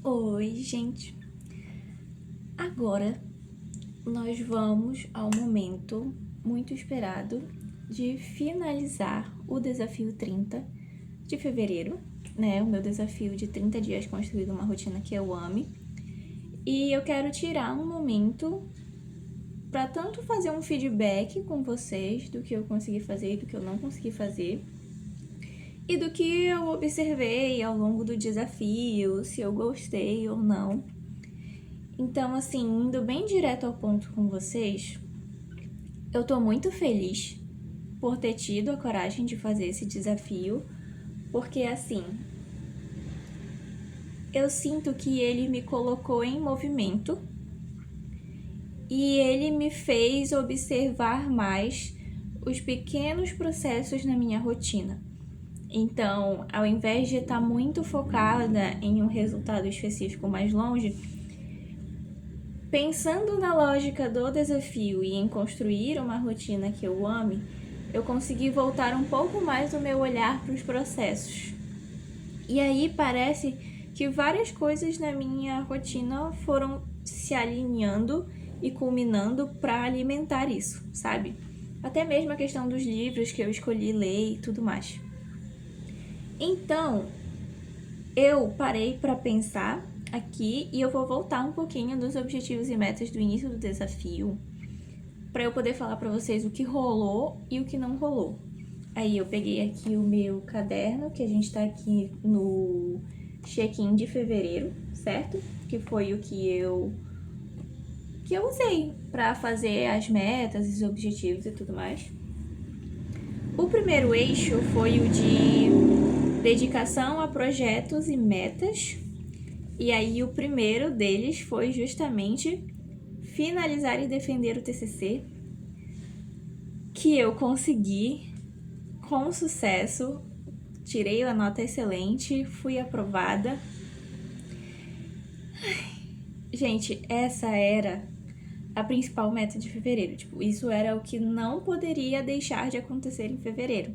Oi, gente. Agora nós vamos ao momento muito esperado de finalizar o desafio 30 de fevereiro, né? O meu desafio de 30 dias construindo uma rotina que eu ame. E eu quero tirar um momento para tanto fazer um feedback com vocês do que eu consegui fazer e do que eu não consegui fazer. E do que eu observei ao longo do desafio, se eu gostei ou não. Então, assim, indo bem direto ao ponto com vocês, eu tô muito feliz por ter tido a coragem de fazer esse desafio, porque, assim, eu sinto que ele me colocou em movimento e ele me fez observar mais os pequenos processos na minha rotina. Então, ao invés de estar muito focada em um resultado específico mais longe, pensando na lógica do desafio e em construir uma rotina que eu ame, eu consegui voltar um pouco mais o meu olhar para os processos. E aí parece que várias coisas na minha rotina foram se alinhando e culminando para alimentar isso, sabe? Até mesmo a questão dos livros que eu escolhi ler e tudo mais. Então, eu parei para pensar aqui e eu vou voltar um pouquinho dos objetivos e metas do início do desafio para eu poder falar para vocês o que rolou e o que não rolou. Aí eu peguei aqui o meu caderno, que a gente tá aqui no check-in de fevereiro, certo? Que foi o que eu usei para fazer as metas, os objetivos e tudo mais. O primeiro eixo foi o de dedicação a projetos e metas. E aí o primeiro deles foi justamente finalizar e defender o TCC, que eu consegui com sucesso, tirei a nota excelente, fui aprovada. Gente, essa era a principal meta de fevereiro. Tipo, isso era o que não poderia deixar de acontecer em fevereiro.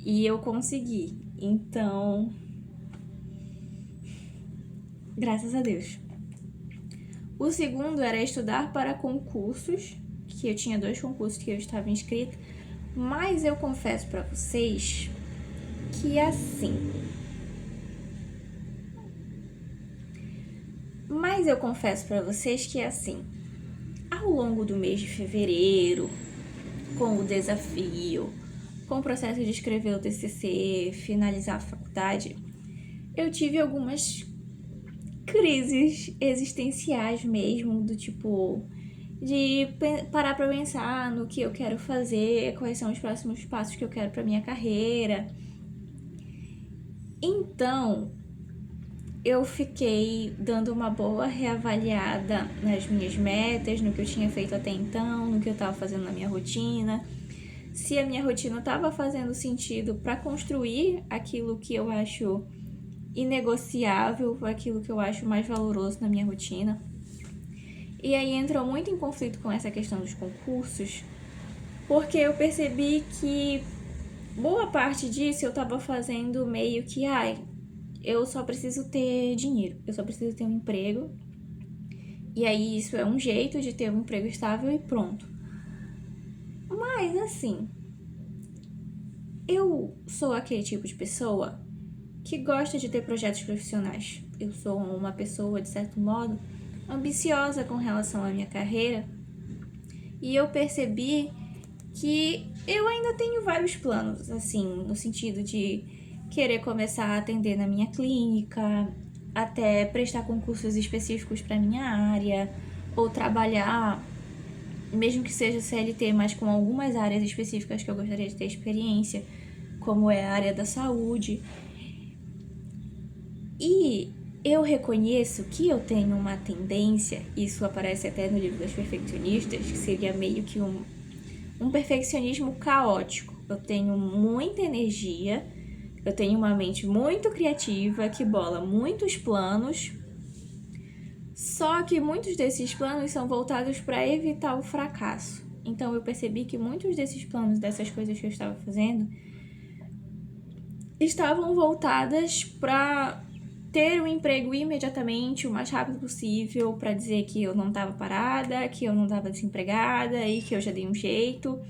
E eu consegui. Então, graças a Deus. O segundo era estudar para concursos, que eu tinha 2 concursos que eu estava inscrita, mas eu confesso para vocês que assim. Ao longo do mês de fevereiro, com o desafio, com o processo de escrever o TCC, finalizar a faculdade, eu tive algumas crises existenciais mesmo, do tipo de parar para pensar no que eu quero fazer, quais são os próximos passos que eu quero para minha carreira. Então, eu fiquei dando uma boa reavaliada nas minhas metas, no que eu tinha feito até então, no que eu estava fazendo na minha rotina, se a minha rotina estava fazendo sentido para construir aquilo que eu acho inegociável, aquilo que eu acho mais valoroso na minha rotina. E aí entrou muito em conflito com essa questão dos concursos, porque eu percebi que boa parte disso eu estava fazendo meio que, eu só preciso ter dinheiro, eu só preciso ter um emprego, e aí isso é um jeito de ter um emprego estável e pronto. Mas assim, eu sou aquele tipo de pessoa que gosta de ter projetos profissionais. Eu sou uma pessoa, de certo modo, ambiciosa com relação à minha carreira, e eu percebi que eu ainda tenho vários planos, assim, no sentido de querer começar a atender na minha clínica, até prestar concursos específicos para minha área, ou trabalhar, mesmo que seja CLT, mas com algumas áreas específicas que eu gostaria de ter experiência, como é a área da saúde. E eu reconheço que eu tenho uma tendência, isso aparece até no livro das perfeccionistas, que seria meio que um perfeccionismo caótico. Eu tenho muita energia, eu tenho uma mente muito criativa que bola muitos planos, só que muitos desses planos são voltados para evitar o fracasso. Então eu percebi que muitos desses planos, dessas coisas que eu estava fazendo, estavam voltadas para ter um emprego imediatamente, o mais rápido possível, para dizer que eu não estava parada, que eu não estava desempregada e que eu já dei um jeito.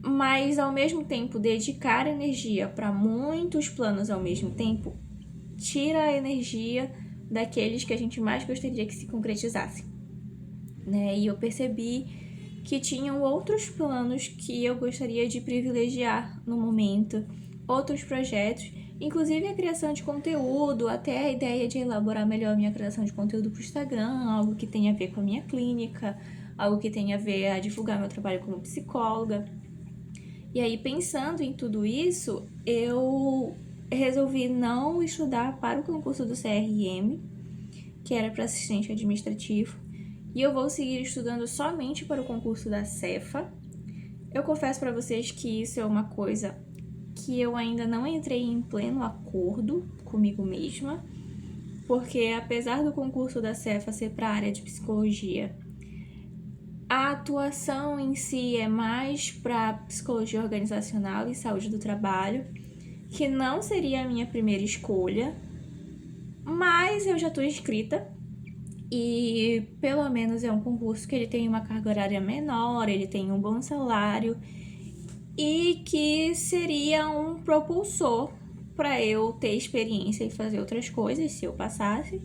Mas, ao mesmo tempo, dedicar energia para muitos planos ao mesmo tempo tira a energia daqueles que a gente mais gostaria que se concretizassem, né? E eu percebi que tinham outros planos que eu gostaria de privilegiar no momento, outros projetos, inclusive a criação de conteúdo, até a ideia de elaborar melhor a minha criação de conteúdo para o Instagram, algo que tenha a ver com a minha clínica, algo que tenha a ver a divulgar meu trabalho como psicóloga. E aí, pensando em tudo isso, eu resolvi não estudar para o concurso do CRM, que era para assistente administrativo, e eu vou seguir estudando somente para o concurso da Cefa. Eu confesso para vocês que isso é uma coisa que eu ainda não entrei em pleno acordo comigo mesma, porque apesar do concurso da Cefa ser para a área de psicologia, a atuação em si é mais para psicologia organizacional e saúde do trabalho, que não seria a minha primeira escolha, mas eu já estou inscrita e pelo menos é um concurso que ele tem uma carga horária menor, ele tem um bom salário e que seria um propulsor para eu ter experiência e fazer outras coisas se eu passasse,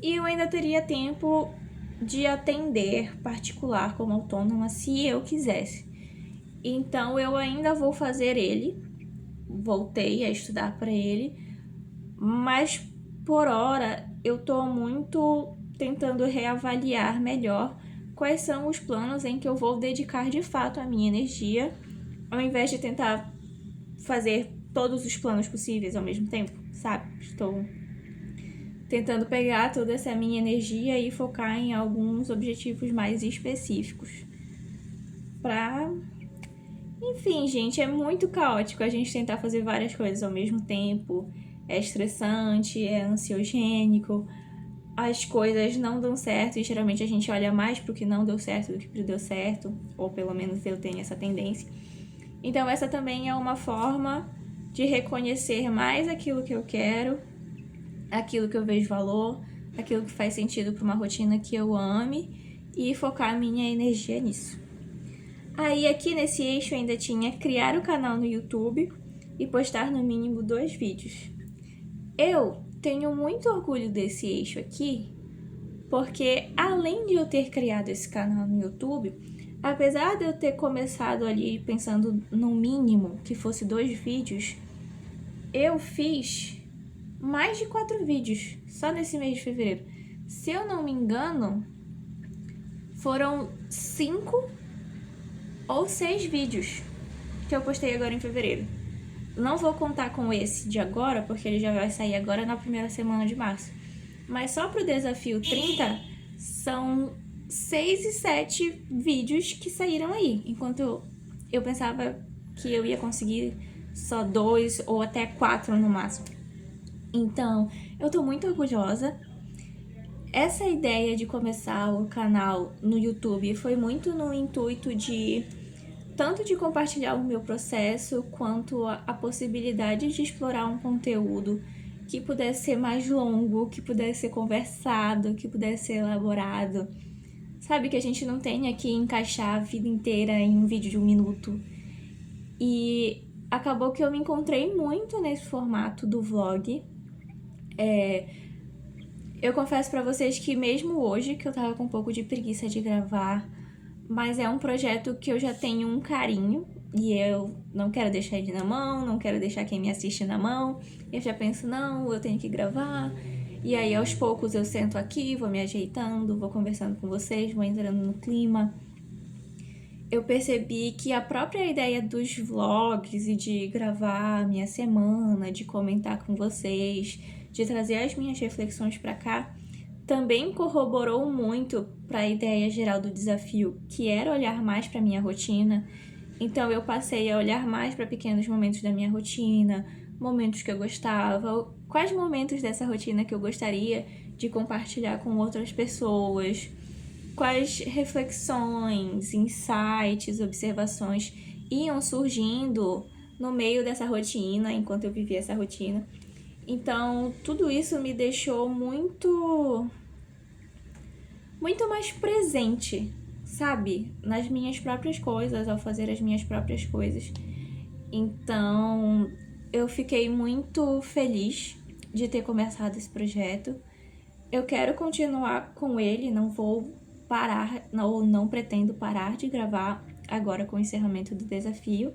e eu ainda teria tempo de atender particular como autônoma se eu quisesse. Então eu ainda vou fazer ele, voltei a estudar para ele, mas por hora eu tô muito tentando reavaliar melhor quais são os planos em que eu vou dedicar de fato a minha energia, ao invés de tentar fazer todos os planos possíveis ao mesmo tempo, sabe? Estou tentando pegar toda essa minha energia e focar em alguns objetivos mais específicos. Enfim, gente, é muito caótico a gente tentar fazer várias coisas ao mesmo tempo. É estressante, é ansiogênico, as coisas não dão certo e geralmente a gente olha mais pro que não deu certo do que pro que deu certo, ou pelo menos eu tenho essa tendência. Então essa também é uma forma de reconhecer mais aquilo que eu quero, aquilo que eu vejo valor, aquilo que faz sentido para uma rotina que eu ame e focar a minha energia nisso. Aí aqui nesse eixo ainda tinha criar o canal no YouTube e postar no mínimo 2 vídeos. Eu tenho muito orgulho desse eixo aqui, porque além de eu ter criado esse canal no YouTube, apesar de eu ter começado ali pensando no mínimo que fosse 2 vídeos, eu fiz mais de 4 vídeos só nesse mês de fevereiro. Se eu não me engano, foram 5 ou 6 vídeos que eu postei agora em fevereiro. Não vou contar com esse de agora, porque ele já vai sair agora na primeira semana de março. Mas só pro desafio 30, são 6 e 7 vídeos que saíram aí. Enquanto eu pensava que eu ia conseguir só 2 ou até 4 no máximo. Então, eu tô muito orgulhosa. Essa ideia de começar o canal no YouTube foi muito no intuito de tanto de compartilhar o meu processo, quanto a possibilidade de explorar um conteúdo que pudesse ser mais longo, que pudesse ser conversado, que pudesse ser elaborado. Sabe, que a gente não tenha que encaixar a vida inteira em um vídeo de 1 minuto. E acabou que eu me encontrei muito nesse formato do vlog. Eu confesso pra vocês que mesmo hoje, que eu tava com um pouco de preguiça de gravar, mas é um projeto que eu já tenho um carinho e eu não quero deixar ele na mão, não quero deixar quem me assiste na mão. Eu já penso, não, eu tenho que gravar. E aí, aos poucos, eu sento aqui, vou me ajeitando, vou conversando com vocês, vou entrando no clima. Eu percebi que a própria ideia dos vlogs e de gravar a minha semana, de comentar com vocês, de trazer as minhas reflexões pra cá, também corroborou muito para a ideia geral do desafio, que era olhar mais para minha rotina. Então eu passei a olhar mais para pequenos momentos da minha rotina, momentos que eu gostava, quais momentos dessa rotina que eu gostaria de compartilhar com outras pessoas, quais reflexões, insights, observações iam surgindo no meio dessa rotina, enquanto eu vivia essa rotina. Então, tudo isso me deixou muito mais presente, sabe? Nas minhas próprias coisas, ao fazer as minhas próprias coisas. Então, eu fiquei muito feliz de ter começado esse projeto. Eu quero continuar com ele, não vou parar, não pretendo parar de gravar agora com o encerramento do desafio.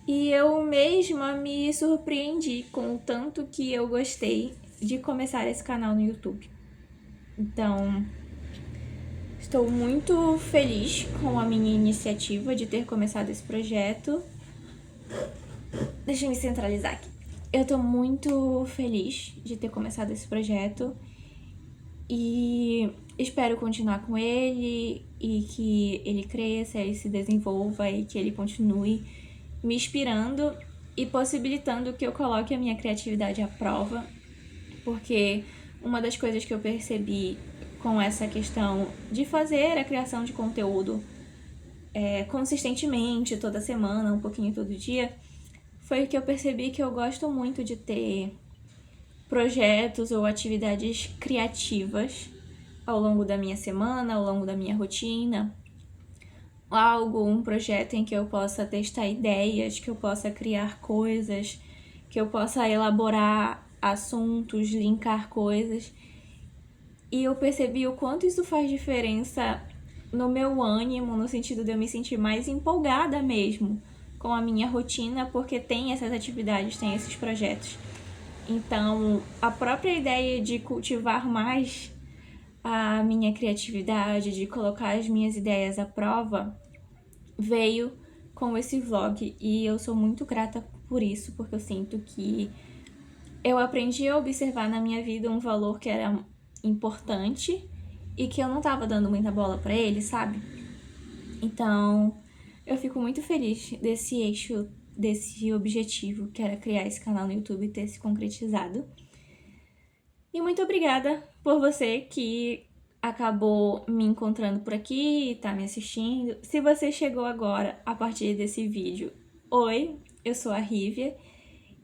E eu mesma me surpreendi com o tanto que eu gostei de começar esse canal no YouTube. Então, estou muito feliz com a minha iniciativa de ter começado esse projeto. Deixa eu me centralizar aqui. Eu tô muito feliz de ter começado esse projeto e espero continuar com ele e que ele cresça e se desenvolva e que ele continue me inspirando e possibilitando que eu coloque a minha criatividade à prova, porque uma das coisas que eu percebi com essa questão de fazer a criação de conteúdo consistentemente, toda semana, um pouquinho todo dia, foi que eu percebi que eu gosto muito de ter projetos ou atividades criativas ao longo da minha semana, ao longo da minha rotina, um projeto em que eu possa testar ideias, que eu possa criar coisas, que eu possa elaborar assuntos, linkar coisas. E eu percebi o quanto isso faz diferença no meu ânimo, no sentido de eu me sentir mais empolgada mesmo com a minha rotina, porque tem essas atividades, tem esses projetos. Então, a própria ideia de cultivar mais a minha criatividade, de colocar as minhas ideias à prova, veio com esse vlog. E eu sou muito grata por isso, porque eu sinto que eu aprendi a observar na minha vida um valor que era importante e que eu não tava dando muita bola pra ele, sabe? Então, eu fico muito feliz desse eixo, desse objetivo, que era criar esse canal no YouTube, ter se concretizado. E muito obrigada por você que acabou me encontrando por aqui e tá me assistindo. Se você chegou agora a partir desse vídeo, oi, eu sou a Rívia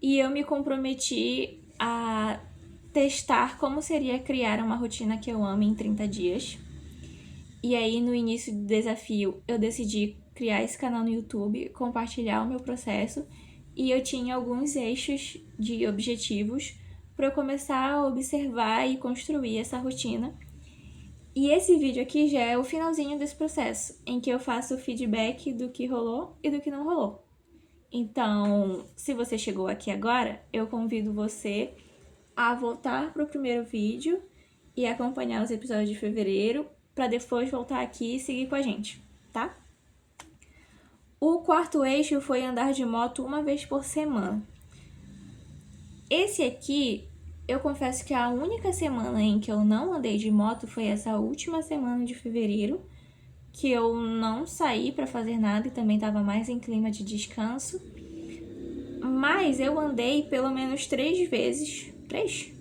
e eu me comprometi a testar como seria criar uma rotina que eu amo em 30 dias. E aí, no início do desafio, eu decidi criar esse canal no YouTube, compartilhar o meu processo, e eu tinha alguns eixos de objetivos para eu começar a observar e construir essa rotina. E esse vídeo aqui já é o finalzinho desse processo, em que eu faço o feedback do que rolou e do que não rolou. Então, se você chegou aqui agora, eu convido você a voltar para o primeiro vídeo e acompanhar os episódios de fevereiro, para depois voltar aqui e seguir com a gente, tá? O quarto eixo foi andar de moto uma vez por semana. Esse aqui, eu confesso que a única semana em que eu não andei de moto foi essa última semana de fevereiro, que eu não saí para fazer nada e também estava mais em clima de descanso. Mas eu andei pelo menos 3 vezes. 3?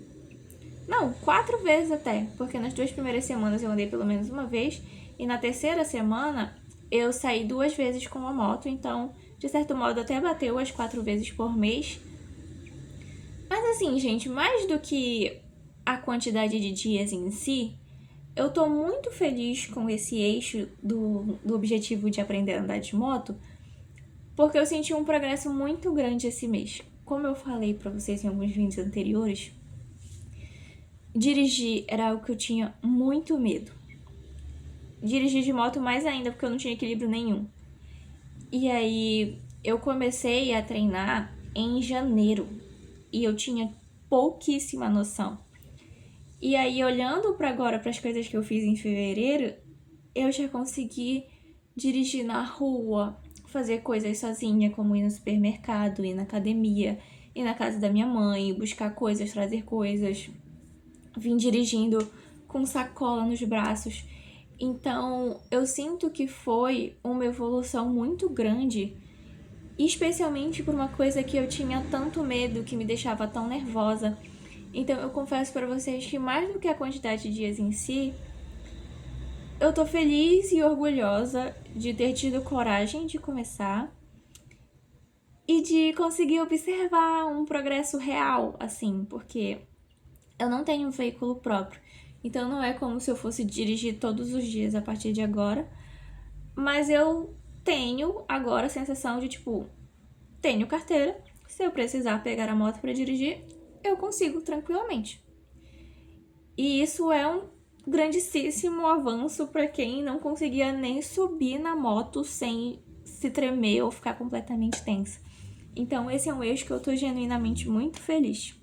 Não, 4 vezes até, porque nas 2 primeiras semanas eu andei pelo menos uma vez, e na terceira semana eu saí 2 vezes com a moto, então, de certo modo, até bateu as 4 vezes por mês. Mas assim, gente, mais do que a quantidade de dias em si, eu tô muito feliz com esse eixo do objetivo de aprender a andar de moto, porque eu senti um progresso muito grande esse mês. Como eu falei pra vocês em alguns vídeos anteriores, dirigir era algo que eu tinha muito medo. Dirigir de moto mais ainda, porque eu não tinha equilíbrio nenhum. E aí, eu comecei a treinar em janeiro. E eu tinha pouquíssima noção. E aí, olhando para agora, para as coisas que eu fiz em fevereiro, eu já consegui dirigir na rua, fazer coisas sozinha, como ir no supermercado, ir na academia, ir na casa da minha mãe, buscar coisas, trazer coisas. Vim dirigindo com sacola nos braços. Então, eu sinto que foi uma evolução muito grande, especialmente por uma coisa que eu tinha tanto medo, que me deixava tão nervosa. Então, eu confesso para vocês que mais do que a quantidade de dias em si, eu tô feliz e orgulhosa de ter tido coragem de começar e de conseguir observar um progresso real, assim, porque eu não tenho um veículo próprio. Então não é como se eu fosse dirigir todos os dias a partir de agora, mas eu tenho agora a sensação de, tipo, tenho carteira, se eu precisar pegar a moto para dirigir, eu consigo tranquilamente. E isso é um grandíssimo avanço para quem não conseguia nem subir na moto sem se tremer ou ficar completamente tensa. Então esse é um eixo que eu tô genuinamente muito feliz.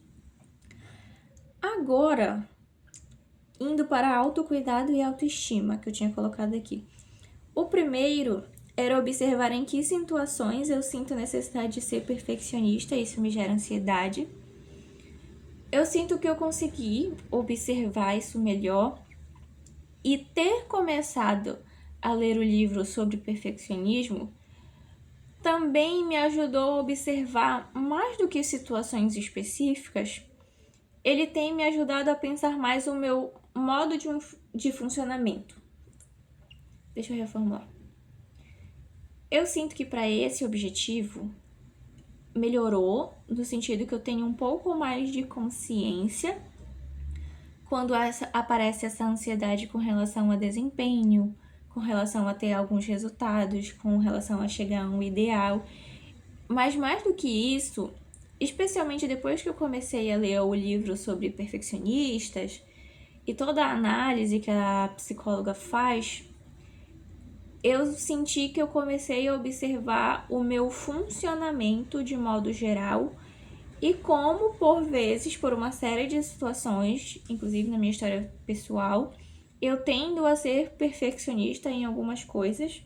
Agora, indo para autocuidado e autoestima, que eu tinha colocado aqui. O primeiro era observar em que situações eu sinto necessidade de ser perfeccionista, isso me gera ansiedade. Eu sinto que eu consegui observar isso melhor e ter começado a ler o livro sobre perfeccionismo também me ajudou a observar mais do que situações específicas. Ele tem me ajudado a pensar mais o meu modo de funcionamento. Deixa eu reformular. Eu sinto que para esse objetivo melhorou, no sentido que eu tenho um pouco mais de consciência quando aparece essa ansiedade com relação a desempenho, com relação a ter alguns resultados, com relação a chegar a um ideal. Mas mais do que isso, especialmente depois que eu comecei a ler o livro sobre perfeccionistas e toda a análise que a psicóloga faz, eu senti que eu comecei a observar o meu funcionamento de modo geral e como, por vezes, por uma série de situações, inclusive na minha história pessoal, eu tendo a ser perfeccionista em algumas coisas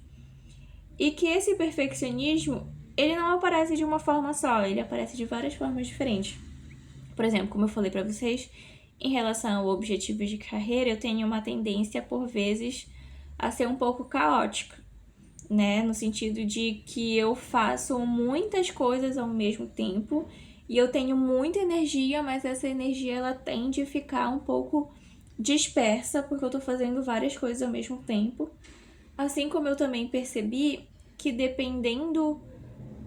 e que esse perfeccionismo, ele não aparece de uma forma só, ele aparece de várias formas diferentes. Por exemplo, como eu falei para vocês, em relação ao objetivo de carreira, eu tenho uma tendência, por vezes, a ser um pouco caótica, né? No sentido de que eu faço muitas coisas ao mesmo tempo e eu tenho muita energia, mas essa energia ela tende a ficar um pouco dispersa porque eu tô fazendo várias coisas ao mesmo tempo. Assim como eu também percebi que dependendo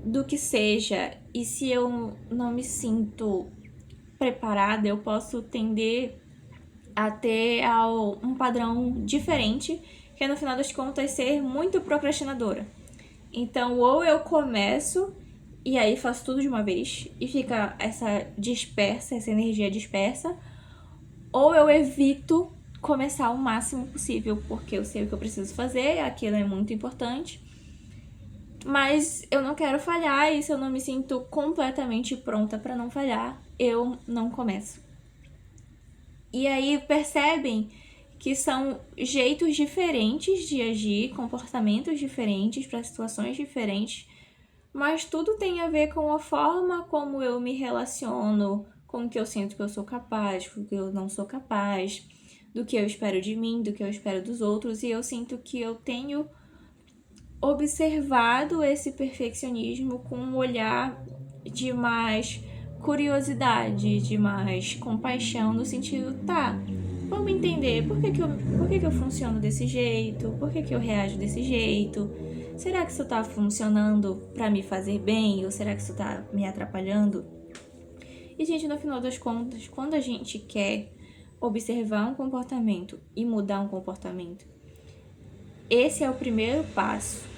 do que seja e se eu não me sinto preparada, eu posso tender a ter um padrão diferente, que é no final das contas ser muito procrastinadora. Então, ou eu começo e aí faço tudo de uma vez e fica essa energia dispersa, ou eu evito começar o máximo possível, porque eu sei o que eu preciso fazer, aquilo é muito importante, mas eu não quero falhar e se eu não me sinto completamente pronta para não falhar, eu não começo. E aí percebem que são jeitos diferentes de agir, comportamentos diferentes para situações diferentes, mas tudo tem a ver com a forma como eu me relaciono, com o que eu sinto que eu sou capaz, com o que eu não sou capaz, do que eu espero de mim, do que eu espero dos outros, e eu sinto que eu tenho observado esse perfeccionismo com um olhar de mais curiosidade, de mais compaixão, no sentido, tá, vamos entender por que eu funciono desse jeito, por que eu reajo desse jeito, será que isso tá funcionando pra me fazer bem ou será que isso tá me atrapalhando? E, gente, no final das contas, quando a gente quer observar um comportamento e mudar um comportamento, esse é o primeiro passo.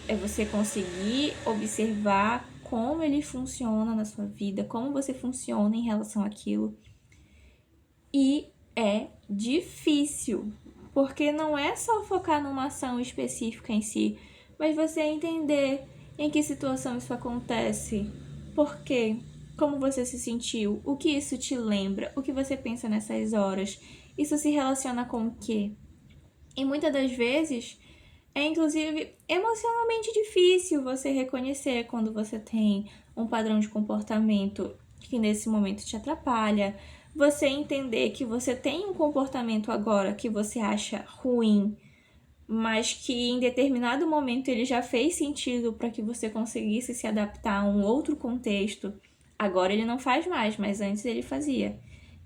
É você conseguir observar como ele funciona na sua vida, como você funciona em relação àquilo. E é difícil, porque não é só focar numa ação específica em si, mas você entender em que situação isso acontece, por quê, como você se sentiu, o que isso te lembra, o que você pensa nessas horas, isso se relaciona com o quê? E muitas das vezes é inclusive emocionalmente difícil você reconhecer quando você tem um padrão de comportamento que nesse momento te atrapalha, você entender que você tem um comportamento agora que você acha ruim, mas que em determinado momento ele já fez sentido para que você conseguisse se adaptar a um outro contexto. Agora ele não faz mais, mas antes ele fazia.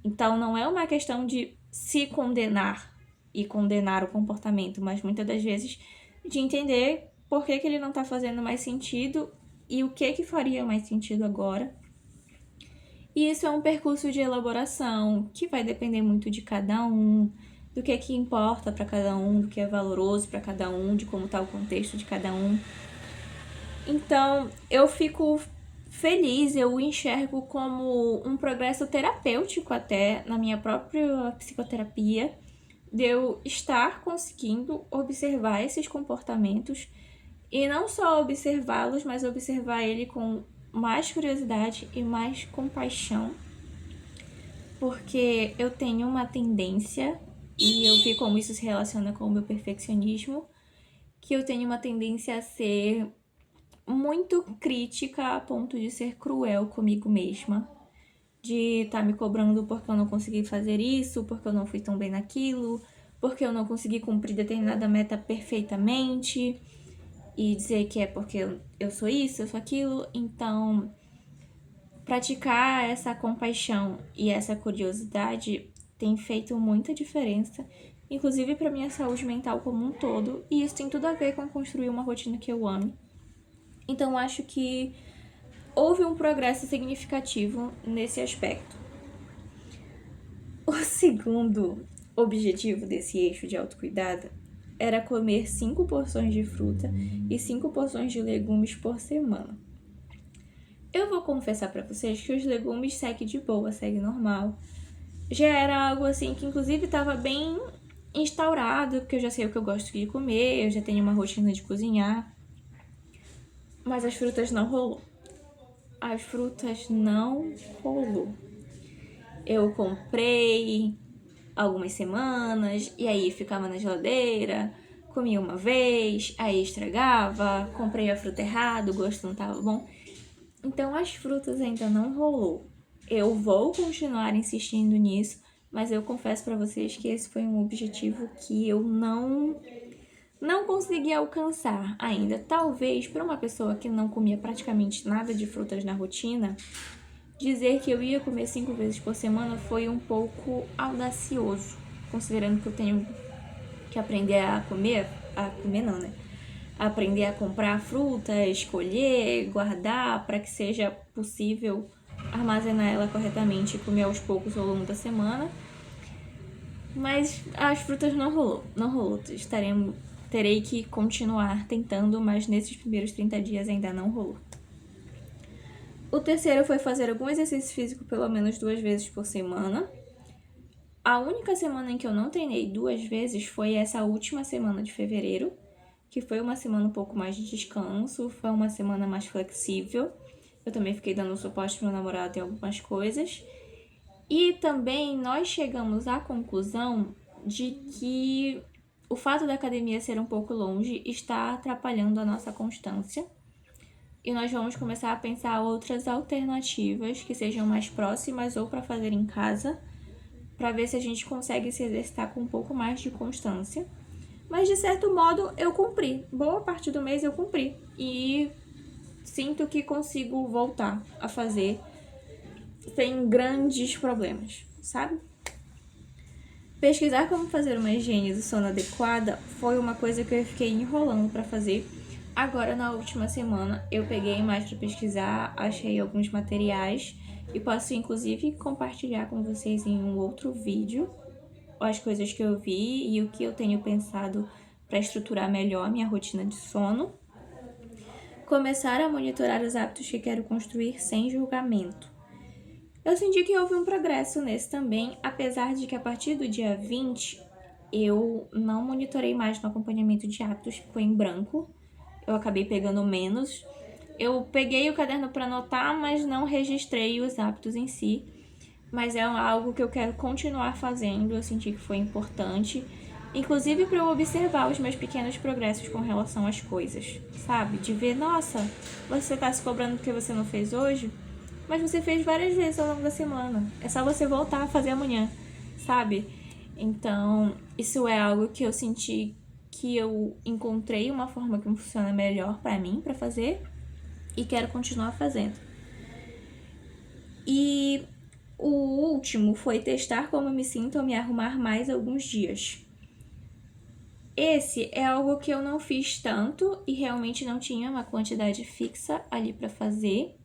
Então não é uma questão de se condenar e condenar o comportamento, mas muitas das vezes de entender por que ele não está fazendo mais sentido e o que faria mais sentido agora. E isso é um percurso de elaboração que vai depender muito de cada um, do que importa para cada um, do que é valoroso para cada um, de como está o contexto de cada um. Então, eu fico feliz, eu enxergo como um progresso terapêutico até na minha própria psicoterapia, de eu estar conseguindo observar esses comportamentos e não só observá-los, mas observar ele com mais curiosidade e mais compaixão, porque eu tenho uma tendência, e eu vi como isso se relaciona com o meu perfeccionismo, que eu tenho uma tendência a ser muito crítica a ponto de ser cruel comigo mesma, de estar me cobrando porque eu não consegui fazer isso, porque eu não fui tão bem naquilo, porque eu não consegui cumprir determinada meta perfeitamente, e dizer que é porque eu sou isso, eu sou aquilo. Então, praticar essa compaixão e essa curiosidade tem feito muita diferença, inclusive para minha saúde mental como um todo, e isso tem tudo a ver com construir uma rotina que eu ame. Então, acho que houve um progresso significativo nesse aspecto. O segundo objetivo desse eixo de autocuidado era comer 5 porções de fruta e 5 porções de legumes por semana. Eu vou confessar pra vocês que os legumes seguem de boa, seguem normal. Já era algo assim que inclusive estava bem instaurado, porque eu já sei o que eu gosto de comer, eu já tenho uma rotina de cozinhar. Mas as frutas não rolou. As frutas não rolou. Eu comprei algumas semanas, e aí ficava na geladeira, comia uma vez, aí estragava, comprei a fruta errada, o gosto não tava bom. Então as frutas ainda não rolou. Eu vou continuar insistindo nisso, mas eu confesso pra vocês que esse foi um objetivo que eu não consegui alcançar ainda. Talvez para uma pessoa que não comia praticamente nada de frutas na rotina, dizer que eu ia comer 5 vezes por semana foi um pouco audacioso, considerando que eu tenho que aprender a comer não, né? Aprender a comprar fruta, escolher, guardar, para que seja possível armazenar ela corretamente e comer aos poucos ao longo da semana. Mas as frutas não rolou. Terei que continuar tentando, mas nesses primeiros 30 dias ainda não rolou. O terceiro foi fazer algum exercício físico pelo menos 2 vezes por semana. A única semana em que eu não treinei 2 vezes foi essa última semana de fevereiro, que foi uma semana um pouco mais de descanso, foi uma semana mais flexível. Eu também fiquei dando suporte pro meu namorado em algumas coisas. E também nós chegamos à conclusão de que o fato da academia ser um pouco longe está atrapalhando a nossa constância. E nós vamos começar a pensar outras alternativas que sejam mais próximas ou para fazer em casa, para ver se a gente consegue se exercitar com um pouco mais de constância. Mas de certo modo eu cumpri. Boa parte do mês eu cumpri. E sinto que consigo voltar a fazer sem grandes problemas, sabe? Pesquisar como fazer uma higiene do sono adequada foi uma coisa que eu fiquei enrolando para fazer. Agora, na última semana, eu peguei mais para pesquisar, achei alguns materiais e posso, inclusive, compartilhar com vocês em um outro vídeo as coisas que eu vi e o que eu tenho pensado para estruturar melhor minha rotina de sono. Começar a monitorar os hábitos que quero construir sem julgamento. Eu senti que houve um progresso nesse também, apesar de que a partir do dia 20 eu não monitorei mais no acompanhamento de hábitos, ficou em branco. Eu acabei pegando menos. Eu peguei o caderno para anotar, mas não registrei os hábitos em si. Mas é algo que eu quero continuar fazendo, eu senti que foi importante. Inclusive para eu observar os meus pequenos progressos com relação às coisas, sabe? De ver, nossa, você tá se cobrando porque você não fez hoje, mas você fez várias vezes ao longo da semana. É só você voltar a fazer amanhã, sabe? Então, isso é algo que eu senti que eu encontrei uma forma que funciona melhor pra mim, pra fazer, e quero continuar fazendo. E o último foi testar como eu me sinto ao me arrumar mais alguns dias. esse é algo que eu não fiz tanto e realmente não tinha uma quantidade fixa ali para fazer.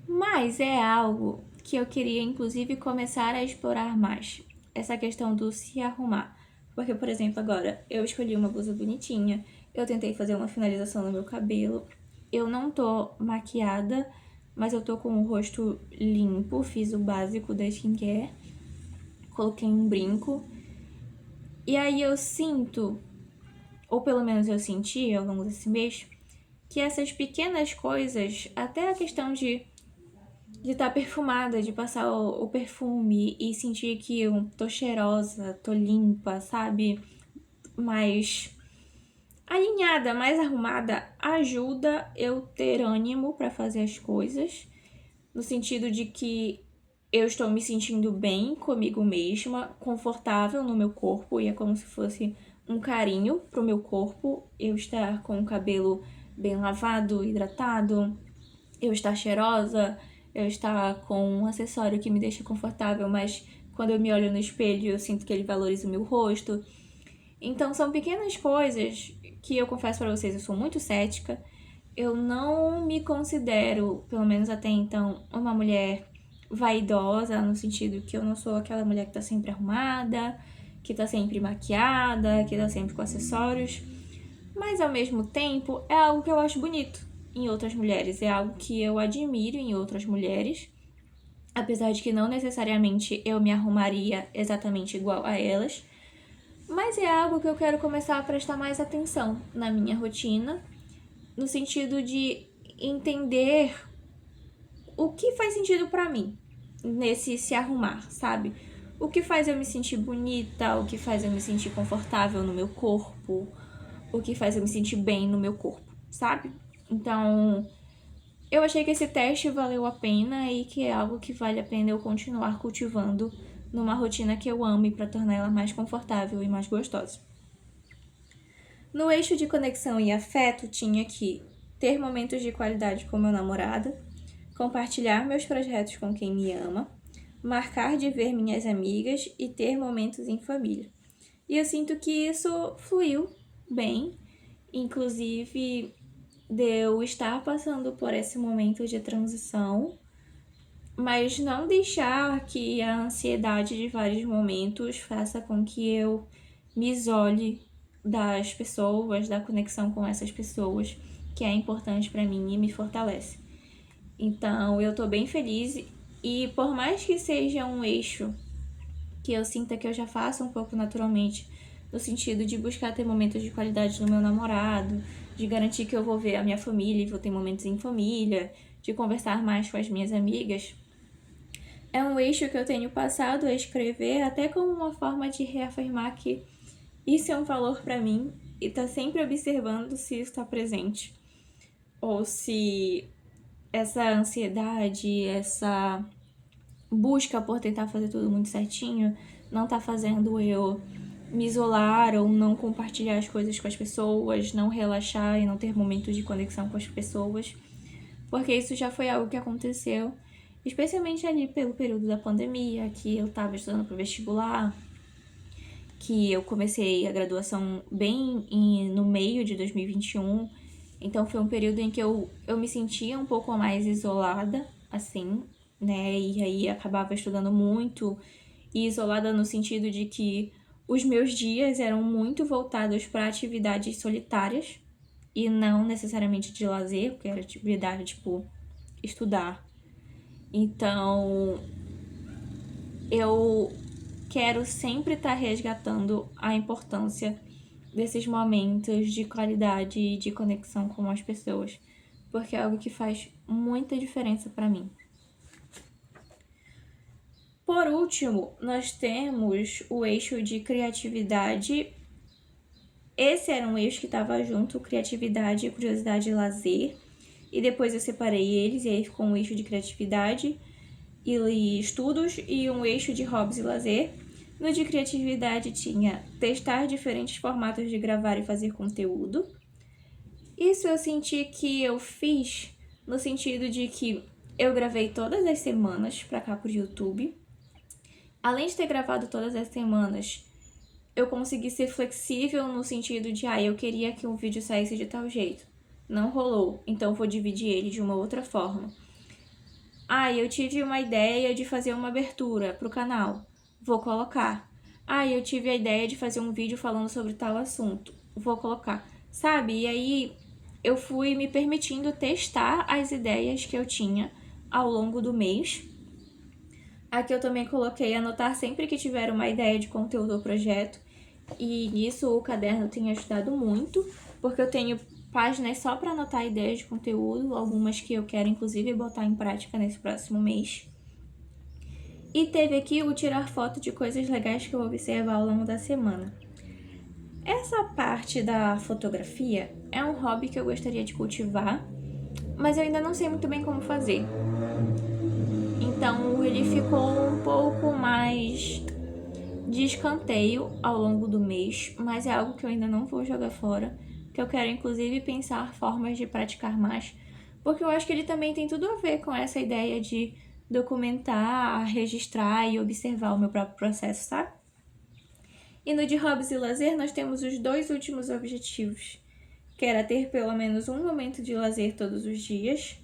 Mas é algo que eu queria, inclusive, começar a explorar mais. Essa questão do se arrumar. Porque, por exemplo, agora eu escolhi uma blusa bonitinha, eu tentei fazer uma finalização no meu cabelo, eu não tô maquiada, mas eu tô com o rosto limpo, fiz o básico da skincare, coloquei um brinco. E aí eu sinto, ou pelo menos eu senti ao longo desse mês, que essas pequenas coisas, até a questão de estar perfumada, de passar o perfume e sentir que eu tô cheirosa, tô limpa, sabe? Mais alinhada, mais arrumada, ajuda eu ter ânimo para fazer as coisas, no sentido de que eu estou me sentindo bem comigo mesma, confortável no meu corpo, e é como se fosse um carinho pro meu corpo, eu estar com o cabelo bem lavado, hidratado, eu estar cheirosa, eu estar com um acessório que me deixa confortável, mas quando eu me olho no espelho eu sinto que ele valoriza o meu rosto. Então são pequenas coisas que eu confesso pra vocês, eu sou muito cética. Eu não me considero, pelo menos até então, uma mulher vaidosa, no sentido que eu não sou aquela mulher que tá sempre arrumada, que tá sempre maquiada, que tá sempre com acessórios. Mas ao mesmo tempo é algo que eu acho bonito em outras mulheres, é algo que eu admiro em outras mulheres, apesar de que não necessariamente eu me arrumaria exatamente igual a elas, mas é algo que eu quero começar a prestar mais atenção na minha rotina, no sentido de entender o que faz sentido pra mim nesse se arrumar, sabe? O que faz eu me sentir bonita, o que faz eu me sentir confortável no meu corpo, o que faz eu me sentir bem no meu corpo, sabe? Então, eu achei que esse teste valeu a pena e que é algo que vale a pena eu continuar cultivando numa rotina que eu ame para tornar ela mais confortável e mais gostosa. No eixo de conexão e afeto, tinha que ter momentos de qualidade com meu namorado, compartilhar meus projetos com quem me ama, marcar de ver minhas amigas e ter momentos em família. E eu sinto que isso fluiu bem, inclusive de eu estar passando por esse momento de transição, mas não deixar que a ansiedade de vários momentos faça com que eu me isole das pessoas, da conexão com essas pessoas, que é importante para mim e me fortalece. Então, eu tô bem feliz e por mais que seja um eixo que eu sinta que eu já faço um pouco naturalmente, no sentido de buscar ter momentos de qualidade no meu namorado, de garantir que eu vou ver a minha família e vou ter momentos em família, de conversar mais com as minhas amigas, é um eixo que eu tenho passado a escrever até como uma forma de reafirmar que isso é um valor para mim e tá sempre observando se isso está presente ou se essa ansiedade, essa busca por tentar fazer tudo muito certinho não tá fazendo eu me isolar ou não compartilhar as coisas com as pessoas, não relaxar e não ter momentos de conexão com as pessoas, porque isso já foi algo que aconteceu, especialmente ali pelo período da pandemia, que eu tava estudando pro vestibular, que eu comecei a graduação bem no meio de 2021, então foi um período em que eu me sentia um pouco mais isolada, assim, né? E aí acabava estudando muito e isolada no sentido de que os meus dias eram muito voltados para atividades solitárias e não necessariamente de lazer, porque era atividade tipo estudar. Então, eu quero sempre estar resgatando a importância desses momentos de qualidade e de conexão com as pessoas, porque é algo que faz muita diferença para mim. Por último, nós temos o eixo de criatividade. Esse era um eixo que estava junto, criatividade, curiosidade e lazer. E depois eu separei eles, e aí ficou um eixo de criatividade e estudos e um eixo de hobbies e lazer. No de criatividade tinha testar diferentes formatos de gravar e fazer conteúdo. Isso eu senti que eu fiz no sentido de que eu gravei todas as semanas pra cá pro YouTube. Além de ter gravado todas as semanas, eu consegui ser flexível no sentido de, eu queria que um vídeo saísse de tal jeito. Não rolou, então vou dividir ele de uma outra forma. Eu tive uma ideia de fazer uma abertura pro canal. Vou colocar. Eu tive a ideia de fazer um vídeo falando sobre tal assunto. Vou colocar. Sabe? E aí eu fui me permitindo testar as ideias que eu tinha ao longo do mês. Aqui eu também coloquei anotar sempre que tiver uma ideia de conteúdo ou projeto. E nisso o caderno tem ajudado muito, porque eu tenho páginas só para anotar ideias de conteúdo, algumas que eu quero inclusive botar em prática nesse próximo mês. E teve aqui o tirar foto de coisas legais que eu observo ao longo da semana. Essa parte da fotografia é um hobby que eu gostaria de cultivar, mas eu ainda não sei muito bem como fazer. Então ele ficou um pouco mais de escanteio ao longo do mês, mas é algo que eu ainda não vou jogar fora, que eu quero inclusive pensar formas de praticar mais, porque eu acho que ele também tem tudo a ver com essa ideia de documentar, registrar e observar o meu próprio processo, sabe? E no de hobbies e lazer nós temos os 2 últimos objetivos, que era ter pelo menos um momento de lazer todos os dias,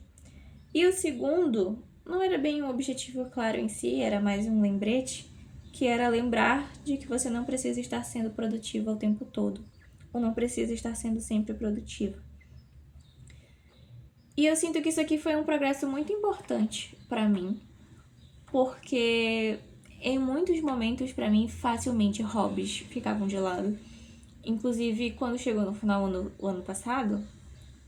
e o segundo não era bem um objetivo claro em si, era mais um lembrete, que era lembrar de que você não precisa estar sendo produtivo o tempo todo, ou não precisa estar sendo sempre produtivo. E eu sinto que isso aqui foi um progresso muito importante para mim, porque em muitos momentos para mim facilmente hobbies ficavam de lado. Inclusive quando chegou no final do ano passado,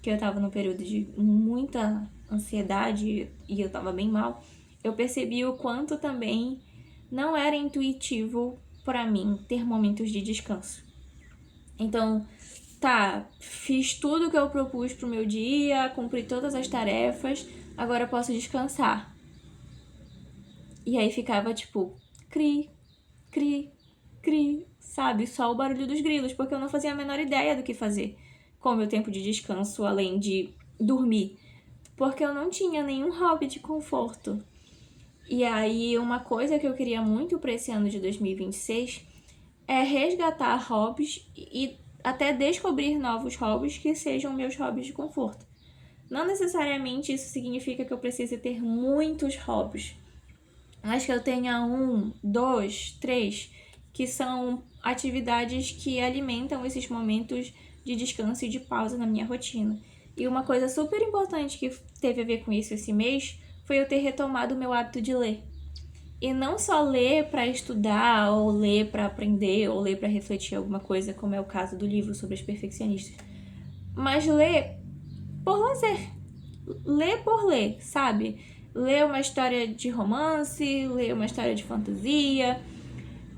que eu tava num período de muita ansiedade e eu tava bem mal, eu percebi o quanto também não era intuitivo para mim ter momentos de descanso. Então, fiz tudo que eu propus pro meu dia, cumpri todas as tarefas, agora eu posso descansar. E aí ficava tipo, cri, cri, cri, sabe? Só o barulho dos grilos, porque eu não fazia a menor ideia do que fazer com o meu tempo de descanso, além de dormir. Porque eu não tinha nenhum hobby de conforto. E aí, uma coisa que eu queria muito para esse ano de 2026 é resgatar hobbies e até descobrir novos hobbies que sejam meus hobbies de conforto. Não necessariamente isso significa que eu precise ter muitos hobbies, mas que eu tenha 1, 2, 3, que são atividades que alimentam esses momentos de descanso e de pausa na minha rotina. E uma coisa super importante que teve a ver com isso esse mês foi eu ter retomado o meu hábito de ler. E não só ler para estudar, ou ler para aprender, ou ler para refletir alguma coisa, como é o caso do livro sobre os perfeccionistas, mas ler por lazer. Ler por ler, sabe? Ler uma história de romance, ler uma história de fantasia.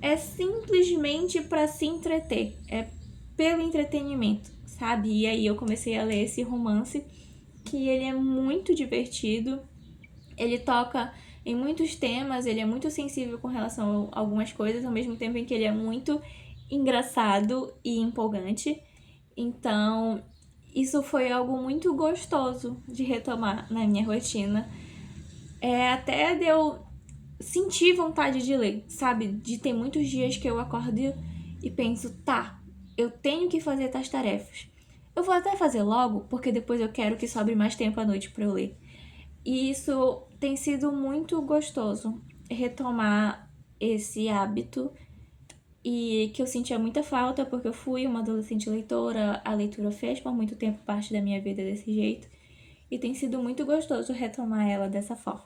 É simplesmente para se entreter. É pelo entretenimento, sabe? E aí eu comecei a ler esse romance, que ele é muito divertido. Ele toca em muitos temas, ele é muito sensível com relação a algumas coisas, ao mesmo tempo em que ele é muito engraçado e empolgante. Então, isso foi algo muito gostoso de retomar na minha rotina. Até de eu sentir vontade de ler, sabe? De ter muitos dias que eu acordo e penso, eu tenho que fazer tais tarefas. Eu vou até fazer logo, porque depois eu quero que sobre mais tempo à noite para eu ler. E isso tem sido muito gostoso, retomar esse hábito, e que eu sentia muita falta, porque eu fui uma adolescente leitora, a leitura fez por muito tempo parte da minha vida desse jeito, e tem sido muito gostoso retomar ela dessa forma.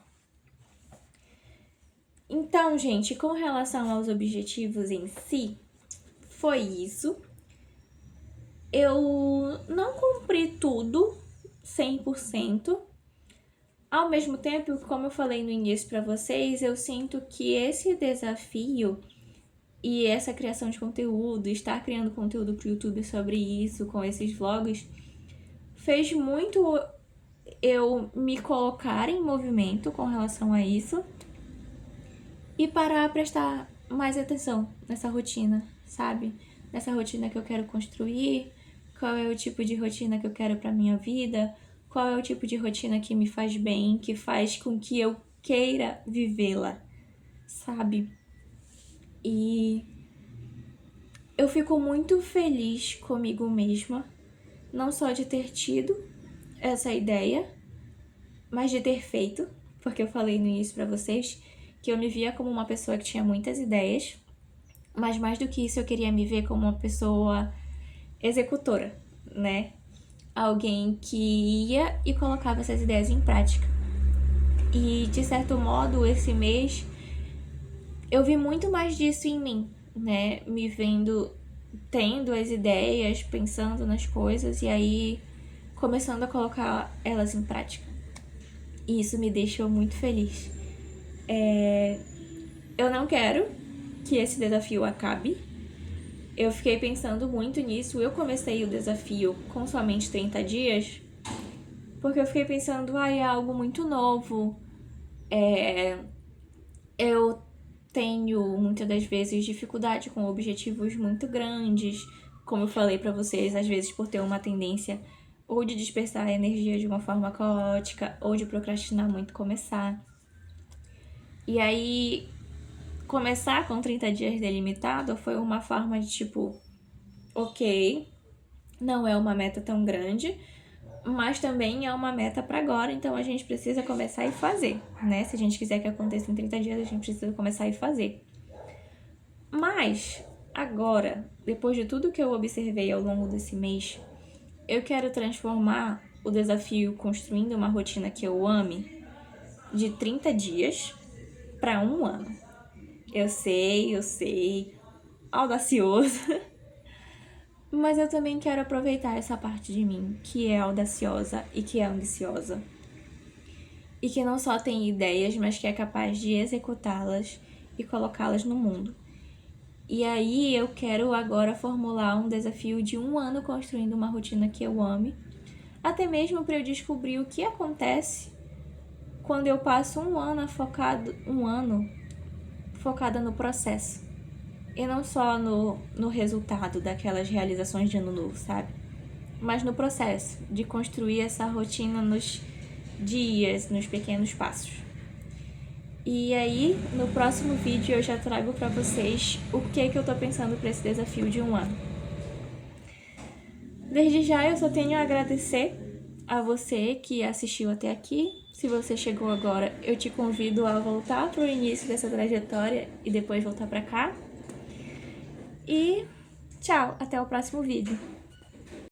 Então, gente, com relação aos objetivos em si, foi isso. Eu não cumpri tudo 100%. Ao mesmo tempo, como eu falei no início para vocês, eu sinto que esse desafio e essa criação de conteúdo, estar criando conteúdo pro YouTube sobre isso, com esses vlogs, fez muito eu me colocar em movimento com relação a isso e parar a prestar mais atenção nessa rotina, sabe? Nessa rotina que eu quero construir, qual é o tipo de rotina que eu quero pra minha vida, qual é o tipo de rotina que me faz bem, que faz com que eu queira vivê-la, sabe? E Eu fico muito feliz comigo mesma, não só de ter tido essa ideia, mas de ter feito, porque eu falei no início pra vocês que eu me via como uma pessoa que tinha muitas ideias, mas mais do que isso eu queria me ver como uma pessoa executora, né? Alguém que ia e colocava essas ideias em prática. E de certo modo, esse mês eu vi muito mais disso em mim, né? Me vendo tendo as ideias, pensando nas coisas e aí começando a colocar elas em prática. E isso me deixou muito feliz. Eu não quero que esse desafio acabe. Eu fiquei pensando muito nisso. Eu comecei o desafio com somente 30 dias, porque eu fiquei pensando, é algo muito novo. Eu tenho muitas das vezes dificuldade com objetivos muito grandes, como eu falei pra vocês, às vezes por ter uma tendência ou de dispersar a energia de uma forma caótica, ou de procrastinar muito começar. E aí, começar com 30 dias delimitado foi uma forma de tipo, ok, não é uma meta tão grande, mas também é uma meta para agora, então a gente precisa começar e fazer, né? Se a gente quiser que aconteça em 30 dias, a gente precisa começar e fazer. Mas, agora, depois de tudo que eu observei ao longo desse mês, eu quero transformar o desafio Construindo uma Rotina que eu ame de 30 dias para um ano. Eu sei, audacioso, mas eu também quero aproveitar essa parte de mim que é audaciosa e que é ambiciosa. E que não só tem ideias, mas que é capaz de executá-las e colocá-las no mundo. E aí eu quero agora formular um desafio de um ano construindo uma rotina que eu ame, até mesmo para eu descobrir o que acontece quando eu passo um ano focada no processo e não só no resultado daquelas realizações de ano novo, sabe? Mas no processo de construir essa rotina nos dias, nos pequenos passos. E aí, no próximo vídeo eu já trago pra vocês o que eu tô pensando pra esse desafio de um ano. Desde já eu só tenho a agradecer a você que assistiu até aqui. Se você chegou agora, eu te convido a voltar pro início dessa trajetória e depois voltar pra cá. E tchau, até o próximo vídeo.